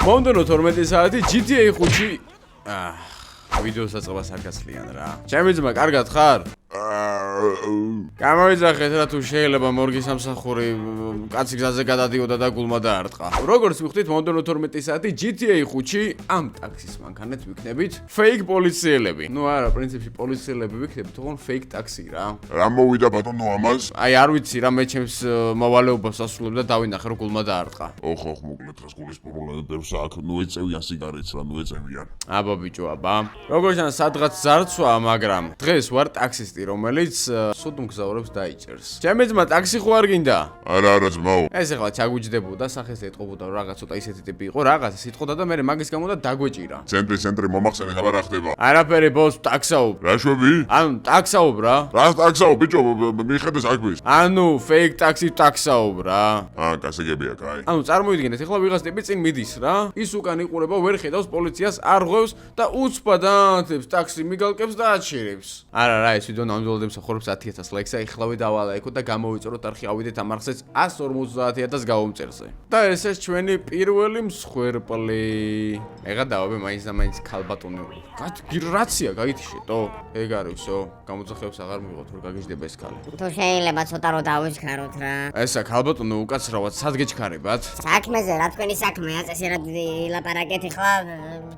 მომდენო 12 საათი GTA 5-ში ვიდეოს დაწყებას არ გასვლიან რა. ჩემი ძმა, კარგად ხარ? გამოვიძახეთ რა თუ შეიძლება მორგის სამსახური კაცი გზაზე გადადიოდა და გულმა დაარტყა. როგორც მივხვდით, მომდენო 12 საათი GTA 5-ში ამ ტაქსის მანქანით ვიქნებით fake პოლიციელები. ნუ არა, პრინციპში პოლიციელები ვიქნებით, თუმცა fake ტაქსი რა. რა მოვიდა ბატონო ამას? აი არ ვიცი რა მე ჩემს მოვალეობას ასრულებ და დავინახე რომ გულმა დაარტყა. ოხ მოკლედ რა სკოლის პრობლემა დევს აქ, ნუ ეწევიან სიგარეტს რა, ნუ ეწევიან. აბა ბიჭო, აბა. როგორც ან სადღაც ზარცვა, მაგრამ დღეს ვარ ტაქსისტი, რომელიც სულ მგზავრებს დაიჭერს. ჩემი ძმა ტაქსი ხო არ გინდა? არა ძმაო. ეს ახლა ჩაგვიჯდებოდა, სახეს ეტყობოდა რომ რაღაც ცოტა ისეთი ტიპი იყო, რაღაცა სიტყოდა და მე მაგის გამო და დაგვეჭირა. ცენტრი მომახსენე ხაბარ რა ხდება? არაფერი ბოს, ტაქსაობ. რა შვები? ანუ ტაქსაობ რა. რა ტაქსაობ ბიჭო, მიხედე საქმეს. ანუ fake ტაქსი ტაქსაობ რა. კასეგებია, კაი. ანუ წარმოიდგინეთ, ახლა ვიღაც ტიპი წინ მიდის რა. ის უკან იყურება, ვერ ხედავს პოლიციას, არ ღვევს და უცბად ანთებს ტაქსი მიგალკებს და აჩერებს. არა რა, ეს ვიდეო ნამდვილად ემსახურებს 10,000 ლაიქსა, ეხლავე დავალაიქოთ და გამოვიწოროთ არხი, ავიდეთ ამ არხზეც 150,000 გავუმწერზე. და ეს არის ჩვენი პირველი მსხვერპლი. ეხლა დავაბე მაინც და მაინც ქალბატონი. რაცია გაითიშეთო? ეგ არისო, გამოძახებს აღარ მივიღოთ რომ გაგიჟდება ეს ქალი. თუ შეიძლება ცოტა რომ დავიჩქაროთ რა. ესა ქალბატონო უკაცრავად სად გეჩქარებათ? საქმეზე რა თქვენი საქმეა, წესიერად ილაპარაკეთ ახლა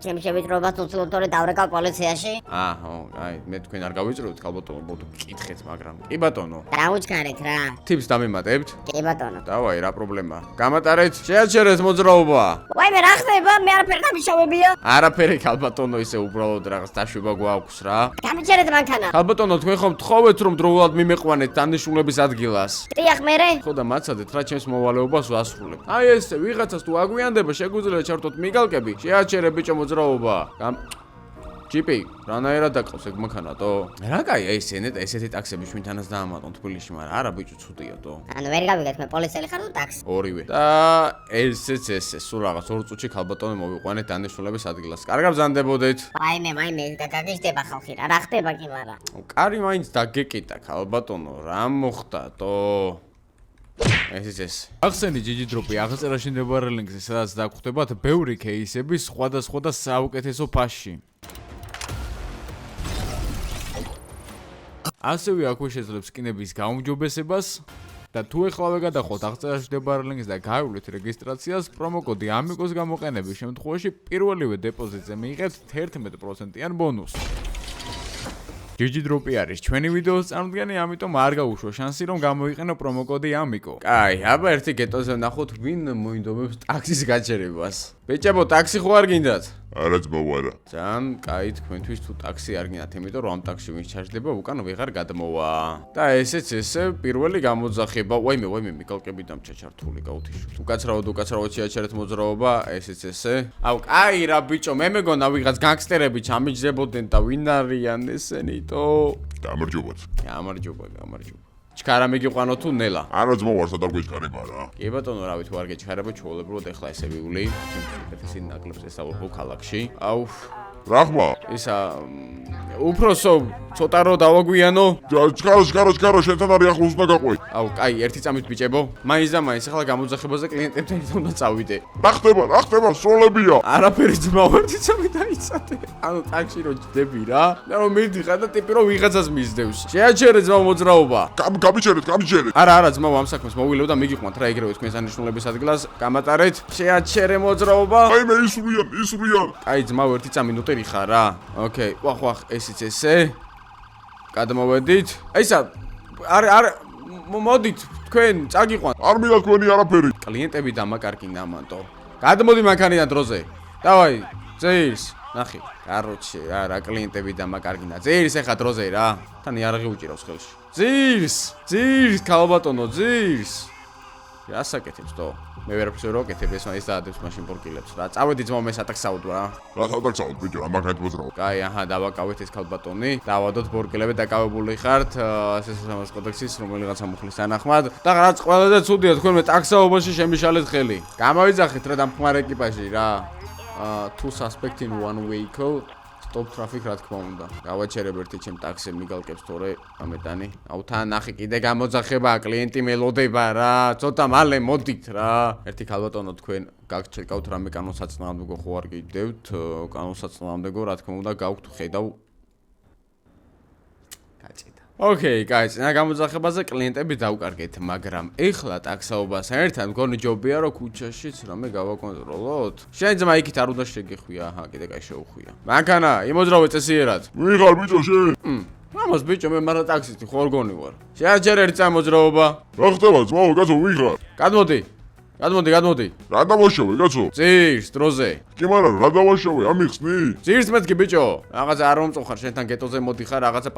ჩემი შევიწროებას უცლოდორე დავრეკავ პოლიციაში. აჰო, აი მე თქვენ არ გავიწროთ ქალბატონო, ბოდო გკითხეთ, მაგრამ კი ბატონო. დავუჩქარეთ რა. ტიპს დამემატებთ? კი ბატონო. დავაი, რა პრობლემაა? გამატარეთ, შეაჩერეთ მოძრაობა. ვაიმე რა ხდება? მე არაფერი დამიშავებია. არაფერი ქალბატონო, ისე უბრალოდ რაღაც დაშვება გვაქვს რა. გამიჩერეთ მანქანა. ქალბატონო, თქვენ ხომ თხოვეთ რომ დროულად მიმეყვანეთ დანიშნულების ადგილას? დიახ, მერე. ხო და მაცადეთ რა ჩემს მოვალეობას ვასრულებ. აი ესე ვიღაცას თუ აგვიანდება, შეგვიძლია ჩართოთ მიგალკები, შეაჩერე ბიჭო მოძრაობა. ჯიპი, რანაირად დაკავს ეგ მანქანატო? რა კაი, აი ესეთი ტაქსები ჩვენთანაც დაამატონ თბილისში, მაგრამ არა ბიჭო, ცუდიათო. ანუ ვერ გავიგეთ მე პოლიციელი ხარ თუ ტაქსი? ორივე. და ესეც სულ რაღაც 2 წუთში ქალბატონი მოვიყვანეთ დანიშნულების ადგილას. კარგად ბრძანდებოდეთ. ვაიმე, გაგიჟდება ხალხი რა. რა ხდება კი მარა? კარი მაინც დაგეკიდა ქალბატონო, რა მოხდათო? ეს. ახსენდი ჯიჯი დროპი აღწერაში მდებარე ლინკზე, სადაც დაგხვდებათ ბევრი кейსები სხვადასხვა და საუკეთესო ფასში. ასევე აქვე შეძლებს სკინების გაუმჯობესებას და თუ ეხლავე გადახოთ აღწერაში მდებარე ლინკს და გაივლით რეგისტრაციას, პრომოკოდი AMIGOS გამოყენების შემთხვევაში პირველივე დეპოზიტზე მიიღებთ 11%-იან ბონუსს. ჯიჯი დროპი არის ჩვენი ვიდეოს წარმოდგენი, ამიტომ არ გაუშვა შანსი რომ გამოიყენო პრომოკოდი AMIGO. კაი, აბა ერთი გეტოზე ვნახოთ ვინ მოინდომებს ტაქსის გაჩერებას. ბიჭებო, ტაქსი ხო არ გინდათ? არა ძმაო, არა. ძალიან კაი, თქვენთვის თუ ტაქსი არ გინდათ, იმიტომ რომ ამ ტაქსში ვინც ჩარჯდება, უკან ვეღარ გადმოვა. და ესეც ესე პირველი გამოძახება. ვაიმე, მიკალკები დამჭა ჩართული გაუთიშოთ. უკაცრავად შეაჩერეთ მოძრაობა, ესეც ესე. აუ, კაი რა ბიჭო, მე მეგონა ვიღაც განგსტერები ჩამიჯდებოდნენ და ვინ არიან ესენი? გამარჯობათ. გამარჯობა. ჩქარა მიგიყვანო თუ ნელა? არა ძმაო, არ სადაგვეჩქარება რა. კი ბატონო, რავი თუ არ გეჩქარება, ჩვეულებრივად ეხლა ესე ვივლი. ჩემს ისინი ნაკლებს ესაუბრობ ქალაქში. აუ, რა ხმა? ისა უფროსო, ცოტა რო დავაგვიანო. ჩქარო, შენთან არის ახლოს უნდა გაყვე. აუ, კაი, ერთი წამით ბიჭებო. მაინც და მაინც ახლა გამოძახებაზე კლიენტებთან უნდა წავიდე. რა ხდება, სროლებია. არაფერი ძმაო, ერთი წამით დაიცადე. ანუ ტაქსი რო ჯდები რა. და რომ მიდიხარ და ტიპი რო ვიღაცას მისდევს. შეაჩერე ძმაო მოძრაობა. გამიჩერეთ. არა, ძმაო, ამ საქმეს მოვილევ და მიგიყვანთ რა ეგრევე თქვენს დანიშნულების ადგილას. გამატარეთ. შეაჩერე მოძრაობა. ვაიმე, ისვრიან. კაი, ძმაო, ერთი წამი ნუტერი ხარ რა. ოკეი, ვახ, ესიც ესე. გადმოვედით. აისა, არ მოდით, თქვენ წაგიყვანთ. არ მინდა თქვენი არაფერი. კლიენტები დამაკარგინდა ამანტო. გადმოდი მანქანიდან დროზე. დავაი, ძეირს. ნახე, კაროჩე, რა კლიენტები დამაკარგინდა. ძეირს ეხა დროზე რა. თან იარაღი უჭირავს ხელში. ძეირს, ქალბატონო, ძეირს. რასაკეთებს თო? მე ვერაფერს ვერ ვაკეთებ, ეს დაადებს მაშინ პორკილებს რა. წავედი ძმაო, მე სატაქსაოდ რა. რა სატაქსაოდ ბიჭო, რა მაგათ მოძრაობ. კაი, აჰა, დავაკავეთ ეს ქალბატონი. დავადოთ პორკილები, დაკავებული ხართ სასამართლოს კოდექსის რომელიღაცა მუხლის თანახმად. და რაც ყველაზე ცუდია, თქვენ მე ტაქსაობაში შემიშალეთ ხელი. გამოვიძახეთ რა დამხმარე ეკიპაჟი რა. Two suspect in one vehicle. Stop traffic რა თქმა უნდა. გავაჩერებ ერთი ჩემ ტაქსი მიგალკებს თორე ამეტანი. აუ თან ნახე კიდე გამოძახება კლიენტი მელოდება რა. ცოტა მალე მოდით რა. ერთი ქალბატონო თქვენ გაგჩეკავთ რამე კანონსაწინააღმდეგო ხო არ გიდებთ? კანონსაწინააღმდეგო რა თქმა უნდა გაგვთ ხედავ. გაჭიდა. Okay, guys, რა გამოძახებაზე კლიენტები დავკარგეთ, მაგრამ ეხლა ტაქსაობასთან ერთად მგონი ჯობია რომ ქუჩაშიც რამე გავაკონტროლოთ. შენ ძმა იქით არ უნდა შეგეხვია, აჰა, კიდე კაი შეუხვია. მანქანა, იმოძრავე წესიერად. ვიღარ ბიჭო შენ? ამას ბიჭო მე მარა ტაქსისტი ხო არ გონი ვარ. შეაჩერ ერთი წამოძრაობა. რა ხდება ძმაო, კაცო ვიღარ? გადმოდი. რა დავაშოვე, კაცო? ძირს დროზე. კი მაგრამ რა დავაშოვე, ამიხსნი? ძირს მეთქი ბიჭო. რაღაცა არ მომწოხარ შენთან გეტოზე მოდიხარ, რაღაცა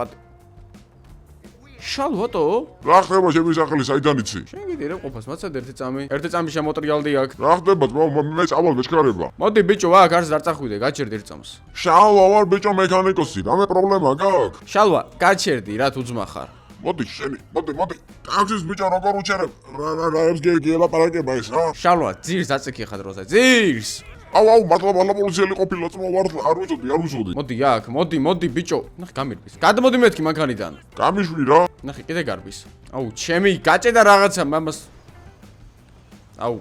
შალვატო? რა ხდება ჩემი სახელი საიდან იცი? შენ გიდირებ ყოფას, მაცად ერთი წამი შემოტრიალდი აქ. რა ხდება ძმაო, მე წავალ მეჩქარება. მოდი ბიჭო, აქ არს არ წახვიდე, გაჩერდი ერთ წამს. შალვა ვარ ბიჭო მექანიკოსი, რამე პრობლემა გაქვს? შალვა, გაჩერდი, რა თუ ძმა ხარ. მოდი შენი, მოდი. ტაქსის ბიჭო როგორ უჩერებ? რა გელაპარაკება ეს რა? შალვა, ძირს აწექი ხა დროზე. ძირს. აუ, მართლა პოლიციელი ყოფილა ძმა ვარ, არ ვიცოდი. მოდი აქ, მოდი ბიჭო. ნახე გამირბის. გადმოდი მეთქი მანქანიდან. გამიშვი რა? ნახე კიდე გარბის. აუ, ჩემი გაჭედა რაღაცა მამას. აუ,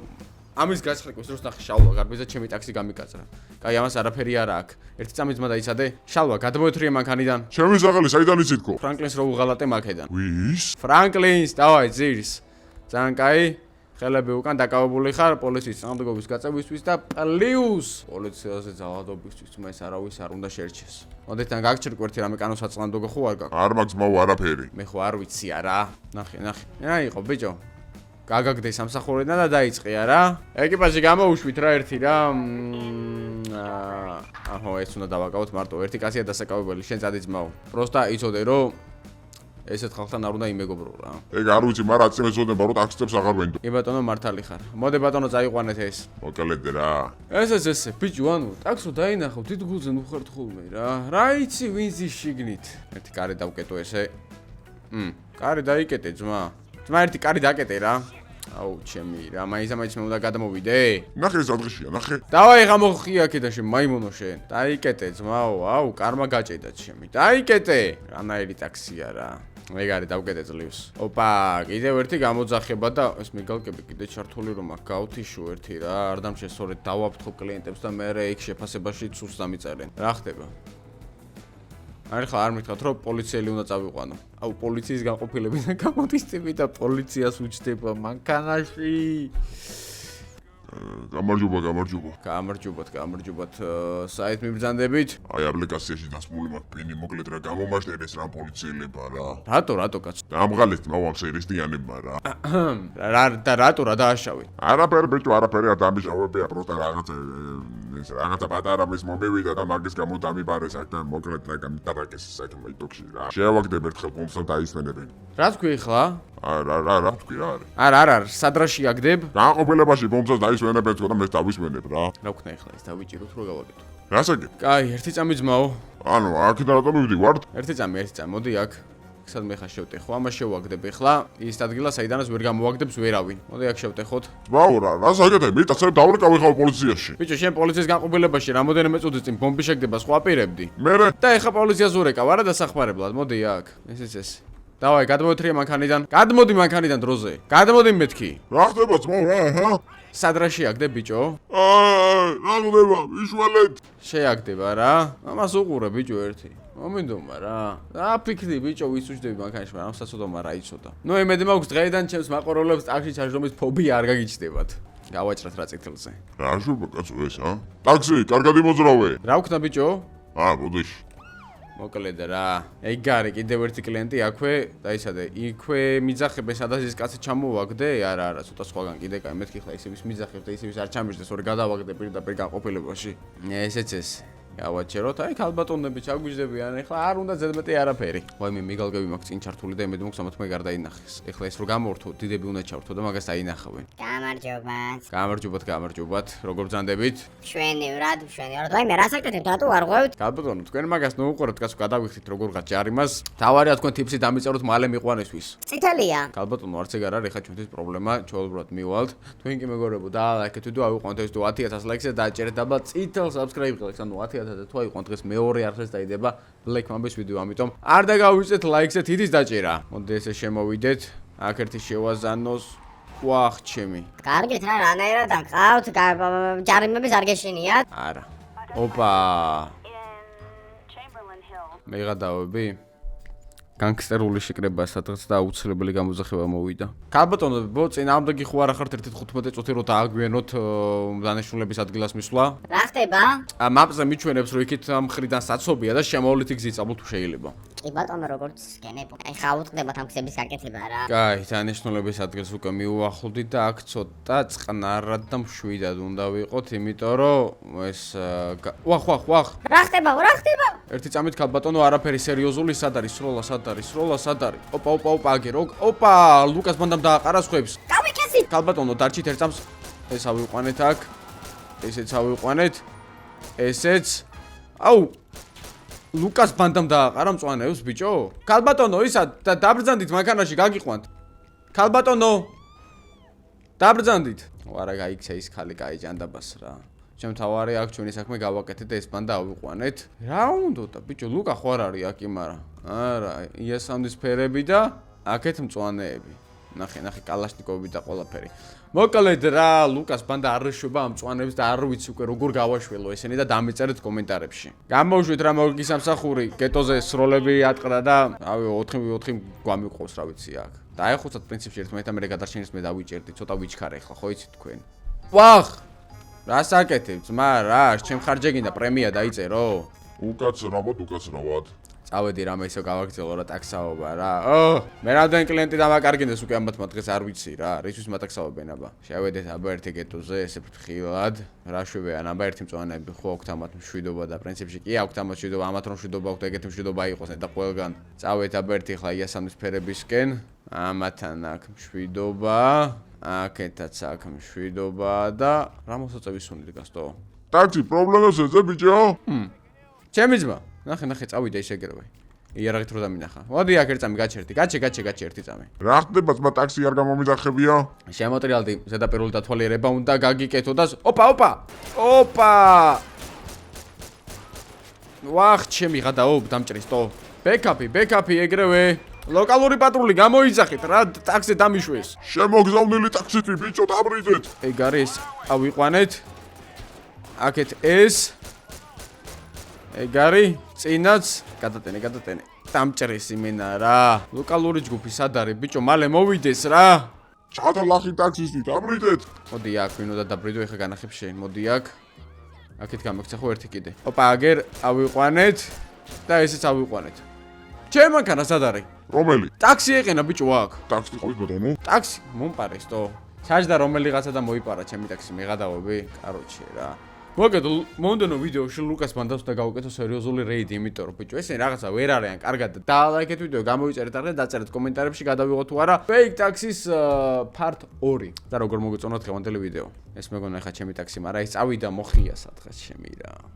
ამის გაცხრეკოს დროს ნახე შალვა გარბიზა ჩემი ტაქსი გამიკაცრა. კაი, ამას არაფერი არა აქვს. ერთი წამი ძმა დაიცადე. შალვა, გადმოეთრია მანქანიდან. ჩემი სახელი საიდან იცით ხო? ფრანკლინს რო უღალატე მაქედან. ვის? ფრანკლინს, დავაი ძირს. ძალიან კაი. ხელები უკან დაკავებული ხარ პოლიციის წინააღმდეგობის გაწევისთვის და პლიუს პოლიციაზე ძალადობისთვის მე არავის არ უნდა შერჩეს. მოდით თან გაგჩერკვერთი რამე კანონსაწინააღმდეგო ხო არ გაქვს? არ მაქვს ძმაო არაფერი. მე ხო არ ვიცი არა. ნახე. რა იყო ბიჭო? გაგაგდე სამსახურიდან და დაიწყია რა. ეკიპაჟი გამოუშვით რა ერთი რა. აჰო ეს უნდა დავაკავოთ მარტო. ერთი კაცია დასაკავებელი შენ წადი ძმაო. პროსტა იცოდე რომ ესეთ ხალხთან არ უნდა იმეგობრო რა. ეგ არ ვიცი, მაგრამ აცი მეწოდება რომ ტაქსისტებს აღარ ვენდო. კი ბატონო მართალი ხარ. მოდი ბატონო წაიყვანეთ ეს. მოკალედე რა. ესე ბიჭო ანუ ტაქსო დაინახავ დიდ გულზე ნუ ხართ ხოლმე რა. რა იცი ვინც ის შიგნით. ერთი კარი დავკეტო ესე. კარი დაიკეტე ძმა. ძმა ერთი კარი დაკეტე რა. აუ ჩემი რა მაინც მე უნდა გადმოვიდე. ნახე ეს ადღიშია, ნახე. დავაი გამოხი აქედა შენ მაიმონო შენ. დაიკეტე ძმაო, აუ კარმა გაჭედა ჩემი. დაიკეტე. რანაირი ტაქსია რა. მე გარი დავკეტე ძლივს. ოპა, კიდევ ერთი გამოძახება და ეს მიგალკები კიდე ჩართული რომ აქ გავთიშო ერთი რა. არ დამშე სწორედ დავაფრთხო კლიენტებს და მე იქ შეფასებაში ცურს დამიწერენ. რა ხდება? არ ხარ არ მითხრათ რომ პოლიციელი უნდა წავიყვანო. აუ პოლიციის განყოფილებიდან გამოდის ტიპი და პოლიციას უჩდება მანქანაში. გამარჯობათ. საით მიბრძანდებით? აი აპლიკაციაში დასმული მაქვს პინი, მოკლედ რა გამომაშტერეს რა პოლიცieლებმა რა. რატო კაცო? დამღალეს ძმაო სერისტიანებმა რა. რატო რა დააშავეთ? არაფერი ბიჭო, არაფერი არ დამიშავებია, პროსტა რაღაცა პატარა მის მომივიდა და მაგის გამო დამიბარეს აქ და მოკლედ რა გამიტარაკეს საქმე იტოქში რა. შევაგდებ ერთხელ პომპსა დაისვენებენ. რა თქვი ხლა? რა თქვი რა არის? არ, სადრაში აგდებ? განყოფილებაში პომპსას დაისვენებენ თქო და მე დავისვენებ რა. რა ვქნა ხლა ეს დავიჭიროთ რო გავაკეთო. რასაკეთე? კაი, ერთი წამი ძმაო. ანუ აქედან რატომ მივდივართ? ერთი წამი, მოდი აქ. სად მე ხა შევტეხო, ამას შევაგდებ ახლა ის ადგილა საიდანაც ვერ გამოვაგდებს ვერავინ. მოდი აქ შევტეხოთ. ძმაო რა საკეთე? მიწასებ დავრეკავი ხავ პოლიციაში. ბიჭო, შენ პოლიციის განყოფილებაში რამოდენიმე წუთის წინ ბომბი შეგდება, სხვა პირებდი. მერე და ეხა პოლიციას ვერეკავ, არა დასახმარებლად. მოდი აქ. ეს. დავაი, გადმოეთრია მანქანიდან. გადმოდი მანქანიდან დროზე. გადმოდი მეთქი. რა ხდება ძმაო რა? სადრაში აგდებ ბიჭო? რა ხდება? იშვალეთ. შეაგდება რა. ამას უყურე ბიჭო ერთი. მომენდომა რა. აფიქრდი ბიჭო ვის უჯდები მანქანაში, მაგრამ სასოდომა რა იცოდა. ნუ იმედი მაქვს დღეიდან ჩემს მაყურებლებს ტაქსი ჩაჟდომის ფობია არ გაგიჩნდებათ. გავაჭრათ რა წითელზე. რა შუბა კაცო ეს ტაქსი, კარგად იმოძრავე. რა ვქნა ბიჭო? ბოდიში. მოკლედ რა. ეგ გარე კიდევ ერთი კლიენტი აქვე დაიცადე. იქვე მიძახებს სადაც ის კაცი ჩამოვაგდე? არა, ცოტა სხვაგან კიდე კაი მეთქი ხლა ისევის მიძახებს და ისევის არ ჩამიждდეს, ორი გადავაგდე პირდაპირ განყოფილებაში. ესეც გავაჩეროთ, აი ქალბატონები ჩაგვიждდებიან, ეხლა არ უნდა ზედმეტი არაფერი. ვაიმე მიგალგები მაქვს წინ ჩართული და იმედი მაქვს ამათ მე გარდაინახეს. ეხლა ეს რო გამორთო, დიდები უნდა ჩავრთო და მაგას დაინახავენ. გამარჯობათ, როგორ ბრძანდებით? მშვენივრად. ვაიმე რა საკეთებთ, რატო არ ღვევთ? ქალბატონო, თქვენ მაგას ნუ უყურებთ, კაცო, გადავიხდით როგორღაც ჯარიმას. თავარია თქვენ ტიპსი დამიწეროთ მალე მიყვანესთვის. წითელია. ქალბატონო, არც ეგ არ არის, ეხლა ჩვენთვის პრობლემა, ჩვეულებრივად მივალთ. თქვენ კი მეგობრებო, და ლაიქეთ თუ ავიყვანოთ ეს თუ 10000 ლაიქს და დააჭერეთ დაბა წითელ subscribe-ს, ანუ 10000 გასაგებია და თუ აიყვან დღეს მეორე არხეს დაიდება Black Mamba-ის ვიდეო, ამიტომ არ დაგავიწყეთ ლაიქზე თითის დაჭერა. მოდი ესე შემოვიდეთ. აქ ერთი შევაზანოს. ვახ, ჩემი. კარგით რა, რანაირად აკავთ, ჯარიმების არ გეშინიათ? არა. ოპა. მეღადავები? განგსტერული შეკრება სადღაც და აუცილებელი გამოძახება მოვიდა. ქალბატონო, წინააღმდეგი ხო არ ახართ 1-15 წუთი რო დააგვიანოთ დანიშნულების ადგილას მისვლა? რა ხდება? მაპზე მიჩვენებს რომ იქით მხრიდან საცობია და შემოვლითი გზით წაბულ თუ შეიძლება. კი ბატონო, როგორც გენებ, აი ხაუწყდებათ ამ გზების გაკეთება რა. კაი, დანიშნულების ადგილს უკვე მიუახლოვდით და აქ ცოტა წყნარად და მშვიდად უნდა ვიყოთ, იმიტომ რომ ეს ვახ. რა ხდება? ერთი წამით ქალბატონო, არაფერი სერიოზული, სად არის? სროლა სად არის? ოპა, აგერ. ოპა, ლუკას ბანდამ დააყარა სხვებს. გავიქესით. ქალბატონო, დარჩით ერთ წამს. ეს ავიყვანეთ აქ. ესეც ავიყვანეთ. ესეც. აუ ლუკას ბანდამ დააყარა მწვანეებს ბიჭო. ქალბატონო, ისა დაბრძანდით მანქანაში გაგიყვანთ. ქალბატონო. დაბრძანდით. ვარა გაიქცა ის ხალი კაი ჯანდაბას რა. შემთავარი აქ ჩვენი საქმე გავაკეთეთ და ეს ბანდა ავიყვანეთ. რა უნდოდა ბიჭო, ლუკა ხო არ არის აქ იმარა. არა, იასამდის ფერები და აქეთ მწვანეები. ნახე კალაშნიკოვი და ყველაფერი. მოკლედ რა, ლუკას ბანდა არ შვება ამ მწვანეებს და არ ვიცი უკვე როგორ გავაშველო ესენი და დამეწერეთ კომენტარებში. გამოუშვით რა მოგის სამსახური, გეტოზე სროლები ატყდა და რავი 4 გვამიყვავს რა ვიცი აქ. დაეხოცათ პრინციპში ერთმანეთთან მე გადარჩენის მე დავიჭერდი, ცოტა ვიჩქარე ახლა ხო იცით თქვენ. ვახ! რას აკეთებ, ძმა, რა, ჩემ ხარჯე გინდა პრემია დაიწერო? უკაცრავად. წავედი რამე ისო გავაგრძელო რა ტაქსაობა რა. მე რამდენი კლიენტი დამაკარგინეს უკვე ამათ დღეს არ ვიცი რა, რისთვის მატაქსაობენ აბა. შევედეთ აბა ერთი გეტოზე, ესე ფრთხილად. რა შვებიან აბა ერთი მწვანეები ხო აქვთ ამათ მშვიდობა და პრინციპში კი აქვთ ამათ მშვიდობა, ამათ რომ მშვიდობა აქვთ, ეგეთი მშვიდობა იყოს და ყველგან. წავედით აბა ერთი ხლა იასამნის ფერებისკენ. ამათან აქ მშვიდობა. აქეთაც აქ მშვიდობა და რა მოსაწევი სუნი დგასტო? ტაქსი პრობლემას ეძებ ბიჭო? ჩემი ძმა, ნახე წავიდა ის ეგრევე. იარაღით რო დამინახა. მოდი აქ ერთ წამი გაჩერდი. გაჩე ერთი წამი. რა ხდება ძმა, ტაქსი არ გამომიძახებია? შემოტრიალდი ზედაპირული დათვალიერება უნდა გაგიკეთო და ოპა! ვახ, ჩემი გადაობ დამჭრისტო. ბექაპი ეგრევე. ლოკალური პატრული გამოიძახეთ რა, ტაქსი დამიშვეს. შემოგზავნილი ტაქსიტი ბიჭო, დაბრიდეთ. ეგ არის, ავიყვანეთ. აქეთ ეს ეგ არის, წინაც გადატენე. დამჭრეს იმენა რა. ლოკალური ჯგუფი სად არის ბიჭო, მალე მოვიდეს რა. ჩადალახი ტაქსისტი, დაბრიდეთ. მოდი აქ ვინ უნდა დაბრიდო, ეხა განახებ შენ. მოდი აქ. აქეთ გამექცა ხო ერთი კიდე. ოპა, აგერ ავიყვანეთ და ესეც ავიყვანეთ. ჩემ მანქანა სად არის? რომელი? ტაქსი ეყენა ბიჭო აქ. ტაქსი ყავს ბატონო? ტაქსი მომპარეს თო. ჩაჯდა რომელიღაცა და მოიპარა ჩემი ტაქსი მეღადავები. კაროჩე რა. მოგეთ მომდენო ვიდეოში ლუკას ბანდას და გავუკეთო სერიოზული რეიდი, იმიტომ რომ ბიჭო ესენი რაღაცა ვერ არიან კარგად და ლაიქეთ ვიდეო, გამოიწერეთ არხე, დაწერეთ კომენტარებში, გადავიღოთ თუ არა fake taxis part 2 და როგორ მოგეწონათ დღევანდელი ვიდეო. ეს მეგონა ხა ჩემი ტაქსი, მაგრამ ის წავიდა მოხია სადღაც ჩემი რა.